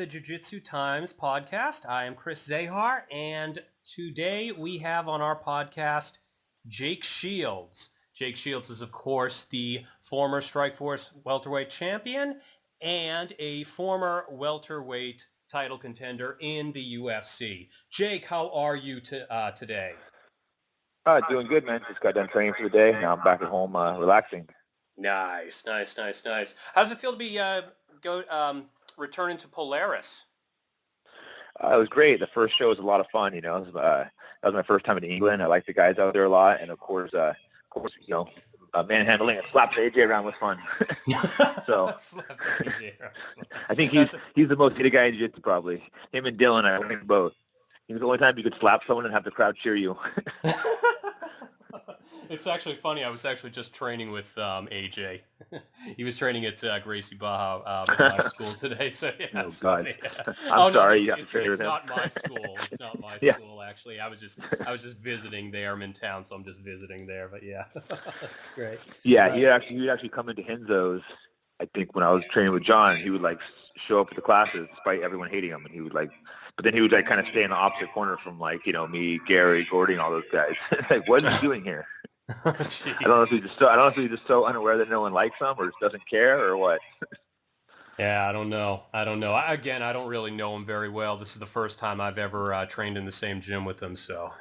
the Jiu-Jitsu Times podcast. I am Chris Zahar, and today we have on our podcast Jake Shields. Jake Shields is, of course, the former Strikeforce welterweight champion and a former welterweight title contender in the UFC. Jake, how are you today? Doing good, man. Just got done training for the day. Now I'm back at home relaxing. Nice. How does it feel to be returning to Polaris? It was great. The first show was a lot of fun. That was my first time in England. I like the guys out there a lot, and of course, manhandling and slapping AJ around was fun. So I think he's the most hated guy in jiu-jitsu probably. Him and Dylan, I think both. He was the only time you could slap someone and have the crowd cheer you. It's actually funny. I was actually just training with AJ. He was training at Gracie Baja high school today. So yeah, oh God, yeah. I'm sorry. It's not my school. It's not my school actually. I was just visiting the Airman town, so I'm just visiting there. But yeah, that's great. Yeah, he'd actually come into Henzo's. I think when I was training with John, he would show up at the classes despite everyone hating him, and he would but then he would kind of stay in the opposite corner from me, Gary, Gordy, and all those guys. It's what is he doing here? I don't know if he's just so unaware that no one likes him, or just doesn't care, or what. Yeah, I don't know. I don't really know him very well. This is the first time I've ever trained in the same gym with him. So.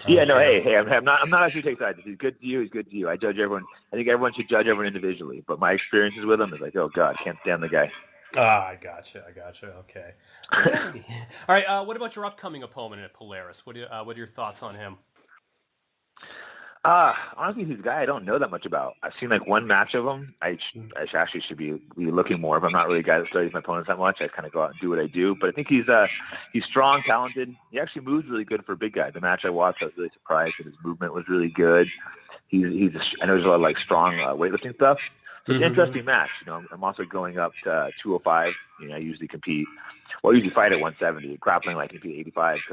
Yeah. No. Hey. I'm not actually taking sides. If he's good to you, he's good to you. I judge everyone. I think everyone should judge everyone individually. But my experiences with him is oh God, can't stand the guy. I gotcha. Okay. All right. What about your upcoming opponent at Polaris? What are your thoughts on him? Honestly, he's a guy I don't know that much about. I've seen one match of him. I actually should be looking more, but I'm not really a guy that studies my opponents that much. I kind of go out and do what I do. But I think he's strong, talented. He actually moves really good for a big guy. The match I watched, I was really surprised that his movement was really good. I know there's a lot of strong weightlifting stuff. So it's an interesting match. I'm also going up to 205. I usually compete. Well, I usually fight at 170. Grappling compete 85 because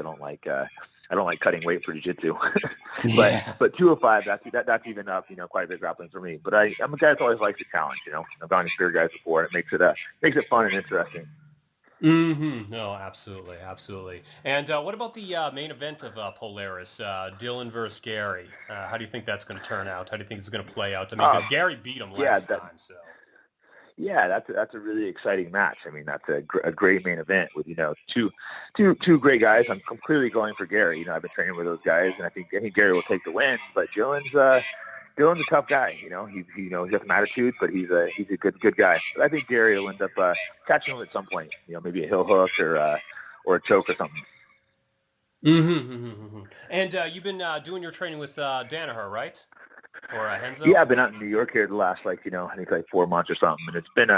I don't like cutting weight for jiu-jitsu. but 205, that's even up, quite a bit of grappling for me. But I'm a guy that always likes the challenge, I've gone to bigger guys before. It makes it fun and interesting. Mm-hmm. No, absolutely. And what about the main event of Polaris, Dylan versus Gary? How do you think that's going to turn out? How do you think it's going to play out? Because Gary beat him last time, so. Yeah, that's a really exciting match. I mean, that's a great main event with two great guys. I'm clearly going for Gary. I've been training with those guys, and I think Gary will take the win. But Dylan's a tough guy. He's got some attitude, but he's a good guy. But I think Gary will end up catching him at some point. Maybe a heel hook or a choke or something. Mm-hmm. And you've been doing your training with Danaher, right? Or Henzo? Yeah, I've been out in New York here the last I think 4 months or something, and it's been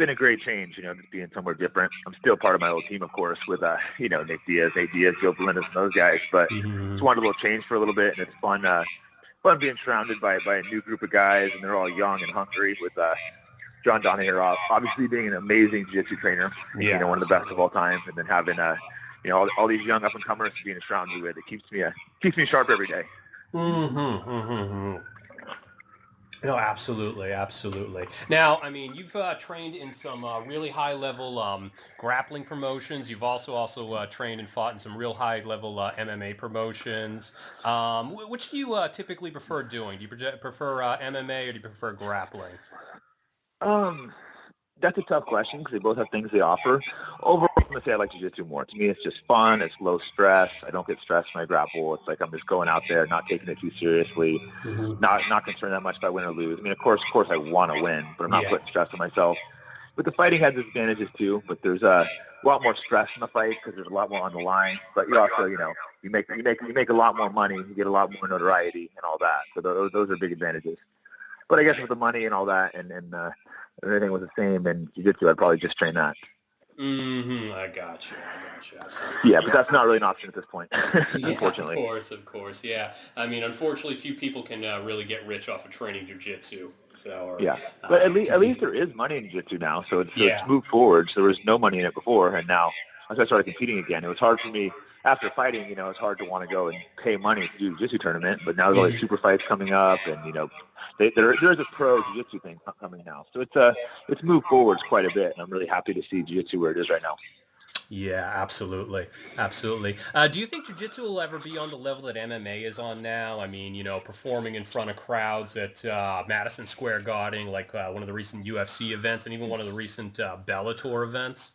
a great change, just being somewhere different. I'm still part of my old team, of course, with Nick Diaz, Nate Diaz, Joe Belindis, and those guys. But just wanted a little change for a little bit, and it's fun being surrounded by a new group of guys, and they're all young and hungry. With John Danaher, obviously being an amazing jiu-jitsu trainer, one of the best of all time, and then having all these young up and comers being surrounded with, it keeps me sharp every day. Mm-hmm. No, absolutely. Now, I mean, you've trained in some really high-level grappling promotions. You've also trained and fought in some real high-level MMA promotions. Which do you typically prefer doing? Do you prefer MMA or do you prefer grappling? That's a tough question because they both have things they offer. Overall, I'm going to say I like jiu-jitsu more. To me, it's just fun. It's low stress. I don't get stressed when I grapple. It's I'm just going out there, not taking it too seriously, not concerned that much if I win or lose. I mean, of course, I want to win, but I'm not putting stress on myself. But the fighting has its advantages too. But there's a lot more stress in the fight because there's a lot more on the line. But you also, you make a lot more money. You get a lot more notoriety and all that. So those are big advantages. But I guess with the money and all that and everything was the same in jiu-jitsu, I'd probably just train that. I got you. Absolutely. Yeah, but that's not really an option at this point, unfortunately. Of course. Yeah. I mean, unfortunately, few people can really get rich off of training jiu-jitsu. But at least there is money in jiu-jitsu now, so it's moved forward. So there was no money in it before, and now as I started competing again, it was hard for me. after fighting, it's hard to want to go and pay money to do a jiu-jitsu tournament. But now there's all these super fights coming up, and there's a pro jiu-jitsu thing coming now. So it's moved forwards quite a bit, and I'm really happy to see jiu-jitsu where it is right now. Yeah, absolutely. Absolutely. Do you think jiu-jitsu will ever be on the level that MMA is on now? I mean, performing in front of crowds at Madison Square Garden, like one of the recent UFC events and even one of the recent Bellator events?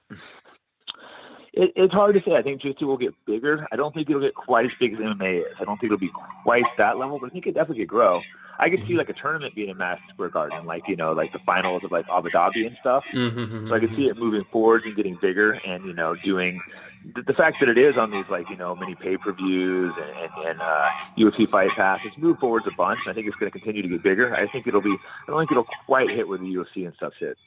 It's hard to say. I think jiu-jitsu will get bigger. I don't think it'll get quite as big as MMA is. I don't think it'll be quite that level, but I think it definitely could grow. I could see like a tournament being in Madison Square Garden, like like the finals of like Abu Dhabi and stuff. So I could see it moving forward and getting bigger, and doing the fact that it is on these like many pay-per-views and UFC Fight Pass. It's moved forwards a bunch. I think it's going to continue to get bigger. I don't think it'll quite hit where the UFC and stuff hit.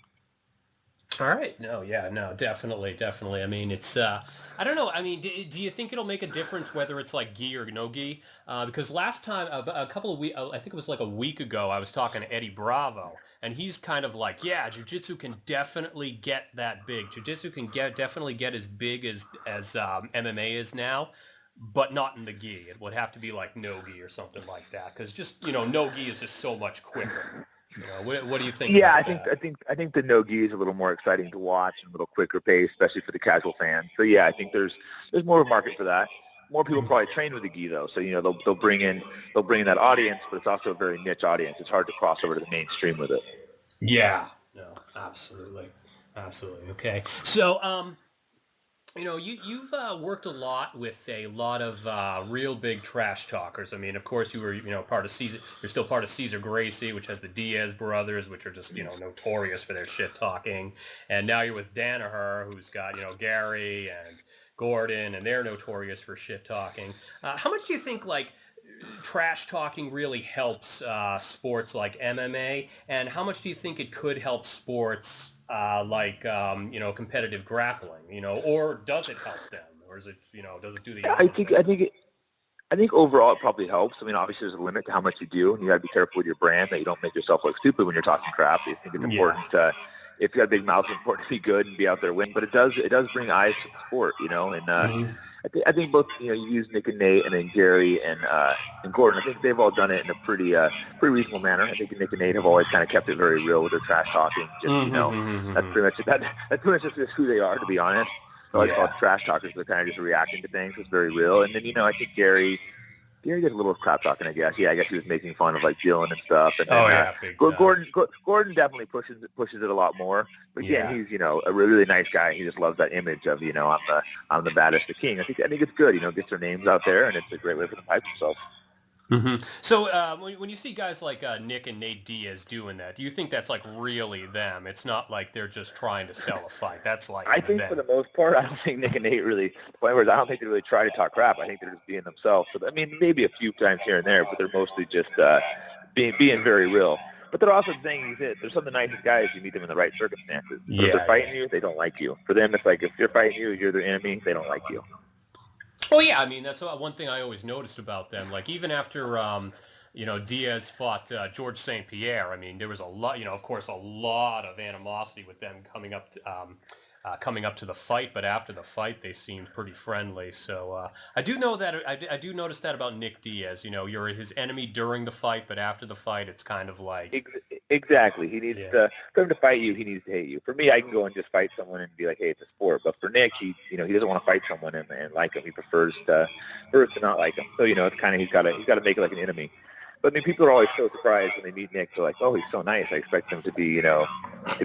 All right. No, yeah, no, definitely. I mean, it's, I don't know. I mean, do you think it'll make a difference whether it's like gi or no gi? Because last time, a couple of weeks, I think it was like a week ago, I was talking to Eddie Bravo, and he's kind of like, yeah, jiu-jitsu can definitely get that big. Jiu-jitsu can definitely get as big as MMA is now, but not in the gi. It would have to be like no gi or something like that, because just, no gi is just so much quicker. What do you think? Yeah, I think the no gi is a little more exciting to watch and a little quicker pace, especially for the casual fan. So yeah, I think there's more of a market for that. More people probably train with the gi though, so they'll bring in that audience, but it's also a very niche audience. It's hard to cross over to the mainstream with it. Yeah, no, absolutely. Okay, so you've worked a lot with a lot of real big trash talkers. I mean, of course, you were part of Caesar. You're still part of Caesar Gracie, which has the Diaz brothers, which are just notorious for their shit talking. And now you're with Danaher, who's got Gary and Gordon, and they're notorious for shit talking. How much do you think trash talking really helps sports like MMA, and how much do you think it could help sports competitive grappling, or does it help them, or is it, does it do the opposite? I think overall it probably helps. I mean, obviously there's a limit to how much you do, and you got to be careful with your brand that you don't make yourself look stupid when you're talking crap. I think it's important to, if you got a big mouth, it's important to be good and be out there winning. But it does bring eyes to the sport, and I think both, you use Nick and Nate, and then Gary and Gordon. I think they've all done it in a pretty reasonable manner. I think Nick and Nate have always kind of kept it very real with their trash talking. Just, that's pretty much just who they are, to be honest. I always call it trash talkers. They're kind of just reacting to things. It's very real. And then, I think Gary did a little crap talking, I guess. Yeah, I guess he was making fun of like Dylan and stuff. And then, Gordon definitely pushes it a lot more. But again, he's a really nice guy. He just loves that image of I'm the baddest, the king. I think it's good. Gets their names out there, and it's a great way for them to hype themselves. So when you see guys like Nick and Nate Diaz doing that, do you think that's like really them? It's not like they're just trying to sell a fight. That's like I think them. For the most part, I don't think Nick and Nate really. I don't think they really try to talk crap. I think they're just being themselves. So I mean, maybe a few times here and there, but they're mostly just being very real. But they're also saying they're some of the nicest guys. You meet them in the right circumstances. But if they're fighting you, they don't like you. For them, it's like if they're fighting you, you're their enemy. They don't like you. Well, yeah, I mean, that's one thing I always noticed about them. Like, even after, Diaz fought George St. Pierre, I mean, there was a lot, of course, a lot of animosity with them coming up to the fight. But after the fight, they seemed pretty friendly. So I do know that, I do notice that about Nick Diaz. You're his enemy during the fight, but after the fight, it's kind of like... Exactly. He needs for him to fight you, he needs to hate you. For me, I can go and just fight someone and be like, hey, it's a sport. But for Nick, he doesn't want to fight someone and like him. He prefers to not like him. So, it's kind of, he's got to make it like an enemy. But I mean, people are always so surprised when they meet Nick. They're like, oh, he's so nice. I expect him to be, to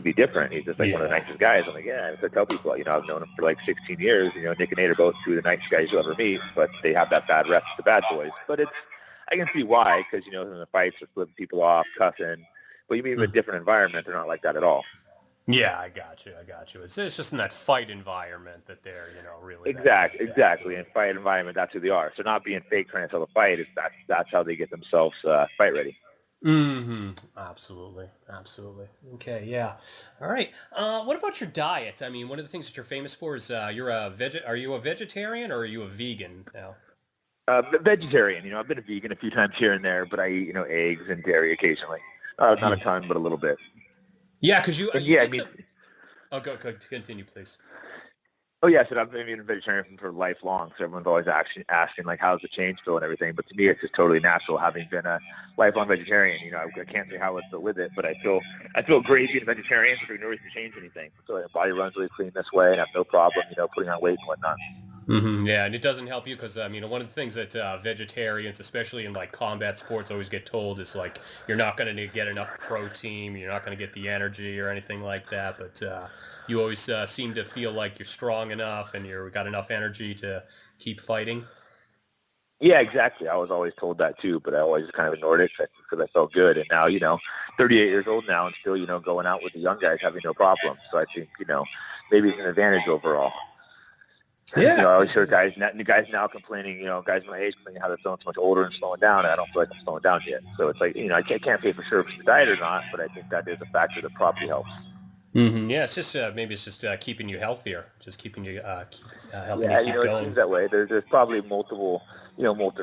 be different. He's just like one of the nicest guys. I'm like, yeah. So I tell people, I've known him for like 16 years. Nick and Nate are both two of the nicest guys you'll ever meet, but they have that bad rep to the bad boys. But I can see why, because, in the fights, they're flipping people off, cussing. But you mean in a different environment, they're not like that at all. Yeah, I got you. It's just in that fight environment that they're, really... Exactly. In fight environment, that's who they are. So not being fake trying to sell the fight, that's how they get themselves fight ready. Absolutely. Okay, yeah. All right. What about your diet? I mean, one of the things that you're famous for is are you a vegetarian or are you a vegan now? Vegetarian. I've been a vegan a few times here and there, but I eat, eggs and dairy occasionally. Not a ton, but a little bit. Yeah, because you... Oh, go continue, please. Oh yeah, so I've been a vegetarian for lifelong. So everyone's always asking like, how's the change feel and everything. But to me, it's just totally natural, having been a lifelong vegetarian. I can't say how I feel with it, but I feel great being a vegetarian. So there's no reason to change anything. So my body runs really clean this way, and I have no problem, putting on weight and whatnot. Yeah, and it doesn't help you because one of the things that vegetarians, especially in like combat sports, always get told is like you're not going to get enough protein, you're not going to get the energy or anything like that. But you always seem to feel like you're strong enough and you've got enough energy to keep fighting. Yeah, exactly. I was always told that too, but I always just kind of ignored it because I felt good. And now, 38 years old now and still, going out with the young guys having no problem. So I think, maybe it's an advantage overall. I Yeah. always hear guys now complaining, guys my age complaining how they're feeling so much older and slowing down, and I don't feel like I'm slowing down yet. So it's like, I can't say for sure if it's the diet or not, but I think that is a factor that probably helps. Yeah, it's just maybe it's just keeping you healthier, just keeping you helping you keep It going. seems that way. There's probably multiple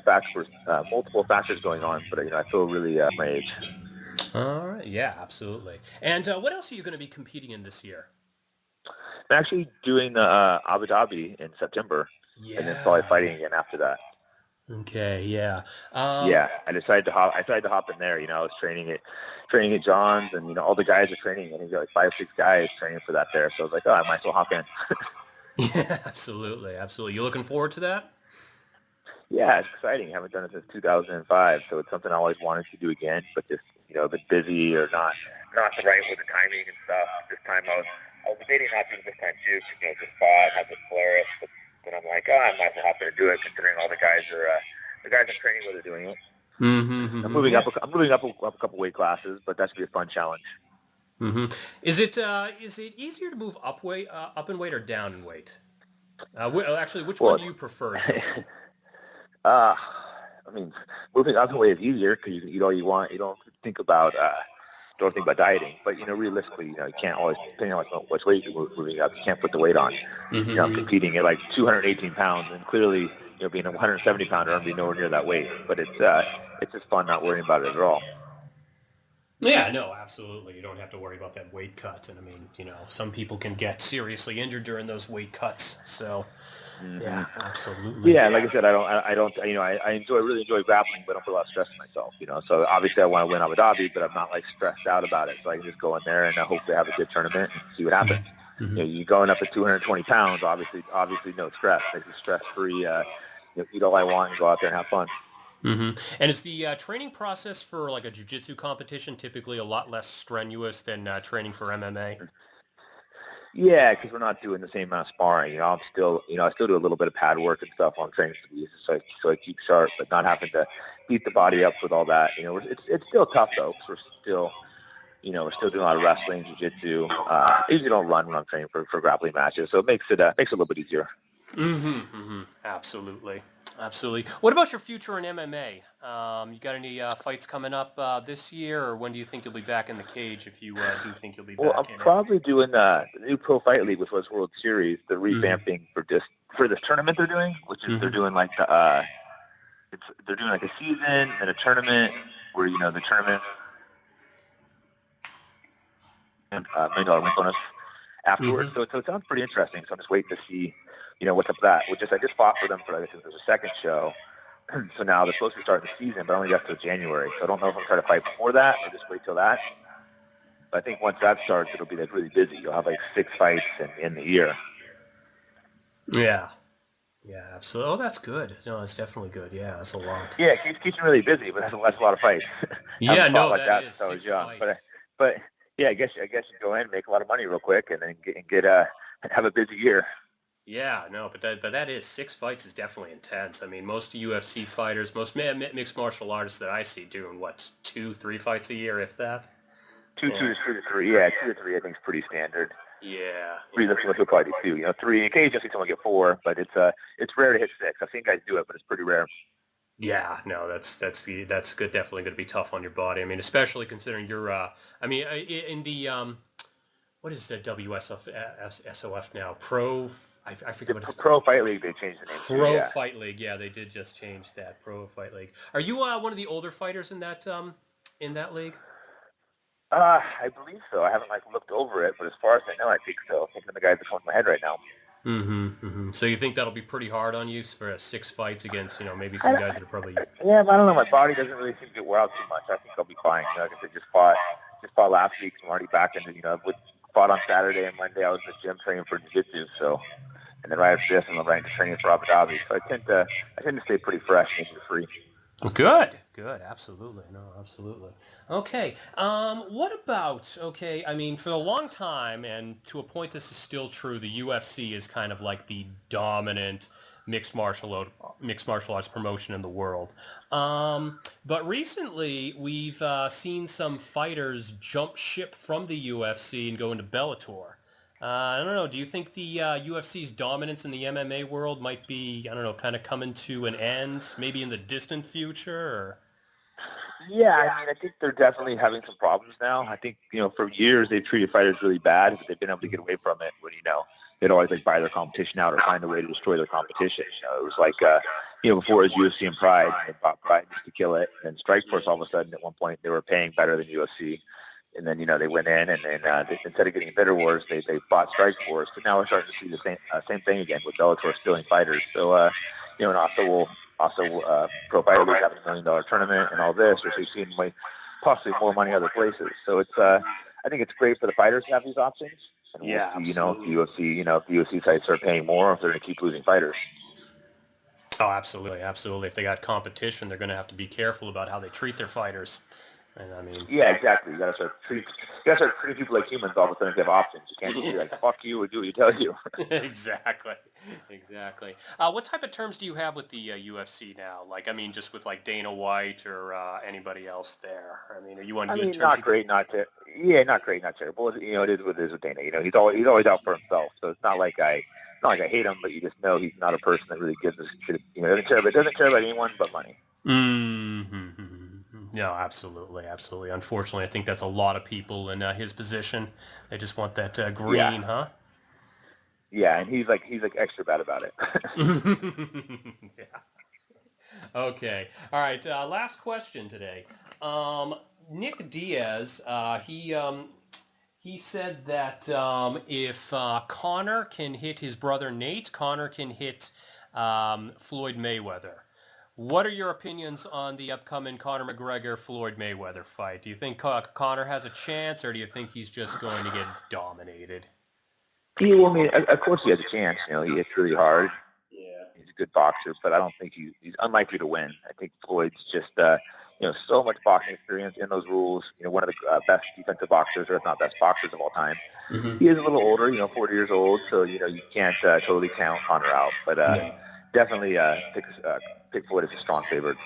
factors going on, but I feel really my age. All right, yeah, absolutely. And what else are you going to be competing in this year? I'm actually doing Abu Dhabi in September, and then probably Yeah. fighting again after that. Okay. Yeah. Yeah, I decided to hop in there. I was training at John's, and all the guys are training, and he's got like 5, 6 guys training for that there. So I was like, oh, I might as well hop in. Yeah, absolutely, absolutely. You looking forward to that? Yeah, it's exciting. I haven't done it since 2005, so it's something I always wanted to do again, but just a bit busy or not the right with the timing and stuff. This time I was debating not doing this time too, because just fought, had the Polaris, but then I'm like, oh, I might as well hop in and do it, considering all the guys I'm training with are doing it. I'm moving Yeah. up. I'm moving up a couple weight classes, but that should be a fun challenge. Is it easier to move up in weight or down in weight? Actually, which one Well, do you prefer? I mean, moving up in weight is easier because you can eat all you want. You don't think about dieting. But realistically, you can't always, depending on which weight you're moving up, you can't put the weight on. I'm competing at like 218 pounds, and clearly, being a 170 pounder, I'm be nowhere near that weight. But it's just fun not worrying about it at all. Yeah, no, absolutely. You don't have to worry about that weight cut. And I mean, some people can get seriously injured during those weight cuts. So, yeah, absolutely. Yeah, like I said, I really enjoy grappling, but I don't put a lot of stress on myself, So obviously I want to win Abu Dhabi, but I'm not like stressed out about it. So I can just go in there and hopefully have a good tournament and see what happens. You going up at 220 pounds, obviously no stress. Like stress-free, eat all I want and go out there and have fun. And is the training process for like a jiu-jitsu competition typically a lot less strenuous than training for MMA? Yeah, because we're not doing the same amount of sparring. I still do a little bit of pad work and stuff on training so I keep sharp, but not having to beat the body up with all that. It's still tough though, because we're still doing a lot of wrestling, jiu-jitsu. I usually don't run when I'm training for grappling matches, so it makes it a little bit easier. Absolutely. Absolutely. What about your future in MMA? You got any fights coming up this year, or when do you think you'll be back in the cage if you do think you'll be back I'm in probably doing the new Pro Fight League, which was World Series, the revamping for this tournament they're doing, which is they're doing like they're doing like a season and a tournament where the tournament and $1 million win bonus afterwards. So it sounds pretty interesting. So I'm just waiting to see what's up with that. I just fought for them for I guess it was a second show. So now they're supposed to start the season, but only got till January. So I don't know if I'm trying to fight before that or just wait till that. But I think once that starts, it'll be like really busy. You'll have like 6 fights in the year. Yeah. Yeah, absolutely. Oh, that's good. No, that's definitely good. Yeah, that's a lot. Yeah, it keeps me really busy, but that's a lot of fights. Yeah, no, like that is since I was 6 young. fights. But yeah, I guess you go in, make a lot of money real quick, and then have a busy year. Yeah, no, but that is 6 fights is definitely intense. I mean, most UFC fighters, most mixed martial artists that I see doing 2, 3 fights a year, if that. Two to three. Yeah, 2 to 3 I think is pretty standard. Yeah. 3 looks like probably 2. 3 occasionally someone get 4, but it's rare to hit 6. I've seen guys do it, but it's pretty rare. Yeah, no, that's good. Definitely going to be tough on your body. I mean, especially considering you're. In the what is the WSOF now? I forget what it's Pro Fight League. They changed the name. Pro Fight League. Yeah, they did just change that. Pro Fight League. Are you one of the older fighters in that league? I believe so. I haven't looked over it, but as far as I know, I think so. I'm thinking of the guys that come to my head right now. So you think that'll be pretty hard on you for 6 fights against, maybe some I, guys that are probably... yeah, but I don't know. My body doesn't really seem to get wear out too much. I think I'll be fine. Like I said, just fought last week. So I'm already back into, fought on Saturday and Monday. I was in the gym training for Jiu-Jitsu. So, and then right after this, I'm right into training for Abu Dhabi. So I tend to stay pretty fresh and injury-free. Good. Absolutely. No, absolutely. Okay. What about, for a long time, and to a point this is still true, the UFC is kind of like the dominant mixed martial arts promotion in the world. But recently, we've seen some fighters jump ship from the UFC and go into Bellator. I don't know. Do you think the UFC's dominance in the MMA world might be, kind of coming to an end, maybe in the distant future? Or? Yeah, I think they're definitely having some problems now. I think, for years they've treated fighters really bad, but they've been able to get away from it when, they'd always buy their competition out or find a way to destroy their competition. It was like, before it was UFC and Pride, and they bought Pride just to kill it. And Strikeforce, all of a sudden, at one point, they were paying better than UFC. And then, they went in and then instead of getting bitter wars, they bought Strikeforce. But now we're starting to see the same thing again with Bellator stealing fighters. So, and also Pro Fighter League having $1 million tournament and all this, which we've seen possibly more money other places. So it's, I think it's great for the fighters to have these options. And we'll see, if the UFC sites start paying more, if they're going to keep losing fighters. Oh, absolutely. If they got competition, they're going to have to be careful about how they treat their fighters. And yeah, exactly. You gotta start treating people like humans all of a sudden if they have options. You can't just be like, fuck you, or do what you tell you. Exactly. What type of terms do you have with the UFC now? Just with Dana White or anybody else there? Are you on good terms? Not great, not terrible. It is what it is with Dana. He's always out for himself. So it's not like I hate him, but you just know he's not a person that really gives a shit. Doesn't care about anyone but money. Yeah, absolutely. Unfortunately, I think that's a lot of people in his position. They just want that green, huh? Yeah, and he's extra bad about it. Yeah. Okay. All right. Last question today. Nick Diaz, he said that if Conor can hit his brother Nate, Conor can hit Floyd Mayweather. What are your opinions on the upcoming Conor McGregor-Floyd Mayweather fight? Do you think Conor has a chance, or do you think he's just going to get dominated? Yeah, well, of course he has a chance. He hits really hard. Yeah, he's a good boxer, but I don't think he's unlikely to win. I think Floyd's just, so much boxing experience in those rules. One of the best defensive boxers, or if not best boxers of all time. Mm-hmm. He is a little older, 40 years old, so, you can't totally count Conor out. But definitely pick Floyd as a strong favorite.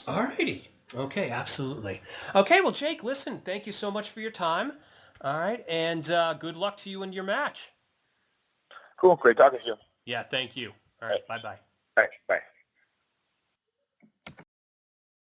All righty. Okay, absolutely. Okay, well, Jake, listen, thank you so much for your time. All right, and good luck to you in your match. Cool, great talking to you. Yeah, thank you. All right, bye-bye. All right, bye.